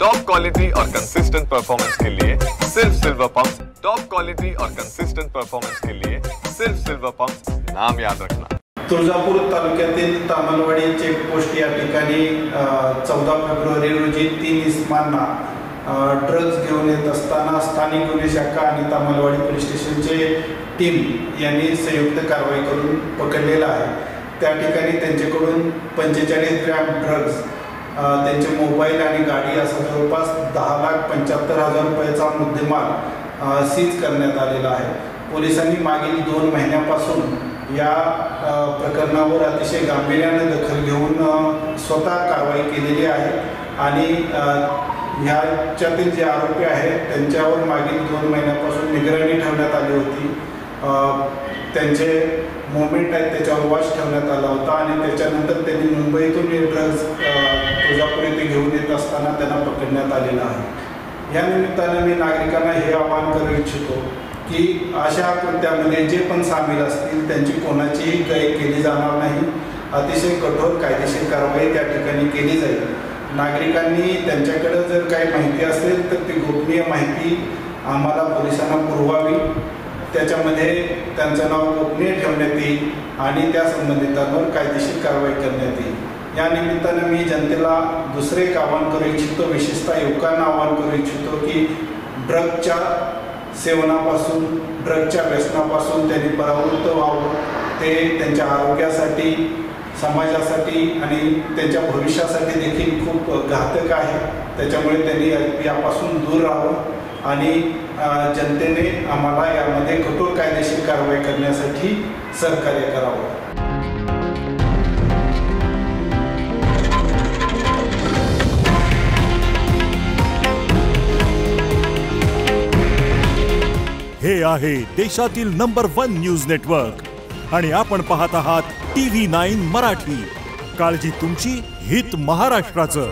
Top quality और consistent performance के लिए सिर्फ सिल्वर पंप्स। टॉप क्वालिटी और कंसिस्टेंट परफॉर्मेंस के लिए सिर्फ सिल्वर पंप्स, नाम याद रखना। तुळजापूर तालुक्यातील तामलवाडी चेकपोस्ट या ठिकाणी 14 फेब्रुवारी रोजी 3 इसमांना ड्रग्ज घेऊन येत असताना स्थानिक गुन्हे शाखा आणि तामलवाडी पोलीस स्टेशनचे टीम यांनी संयुक्त कारवाई करून पकडलेला आहे। त्या ठिकाणी त्यांच्याकडून 45 ग्रॅम ड्रग्ज, त्यांचे मोबाईल आणि गाडी असा जवळपास 10,75,000 रुपयाचा मुद्देमाल सीज करण्यात आलेला आहे। पोलिसांनी मागील 2 महिन्यापासून या प्रकरणावर अतिशय गांभीर्याने दखल घेऊन स्वतः कारवाई केलेली आहे आणि ह्याच्यातील जे आरोपी आहेत त्यांच्यावर मागील 2 महिन्यापासून निगराणी ठेवण्यात आली होती। त्यांचे मोमेंट आहेत त्याच्यावर वॉच ठेवण्यात आला होता आणि त्याच्यानंतर त्यांनी मुंबईतून हे ड्रग्ज तुळजापूर येथे घेऊन येत असताना त्यांना पकडण्यात आलेलं आहे। या निमित्ताने मी नागरिकांना हे आवाहन करू इच्छितो की अशा कृत्यामध्ये जे पण सामील असतील त्यांची कोणाचीही गय केली जाणार नाही। अतिशय कठोर कायदेशीर कारवाई त्या ठिकाणी केली जाईल। नागरिकांनी त्यांच्याकडे जर काही माहिती असेल तर ती गोपनीय माहिती आम्हाला पोलिसांना पुरवावी, त्याच्यामध्ये त्यांचं नाव गोपनीय ठेवण्यात येईल आणि त्या संबंधितांवर कायदेशीर कारवाई करण्यात येईल। या निमित्तानं मी जनतेला दुसरे एक आवाहन करू इच्छितो, विशेषतः युवकांना आवाहन करू इच्छितो की ड्रगच्या सेवनापासून, ड्रगच्या व्यसनापासून त्यांनी परावृत्त व्हावं। ते त्यांच्या आरोग्यासाठी, समाजासाठी आणि त्यांच्या भविष्यासाठी देखील खूप घातक आहे। त्याच्यामुळे त्यांनी यापासून दूर राहावं आणि जनतेने आम्हाला यामध्ये कठोर कायदेशीर कारवाई करण्यासाठी सहकार्य करावं। हे आहे देशातील नंबर 1 न्यूज नेटवर्क आणि आपण पाहत आहात TV9 मराठी। काळजी तुमची, हित महाराष्ट्राचं।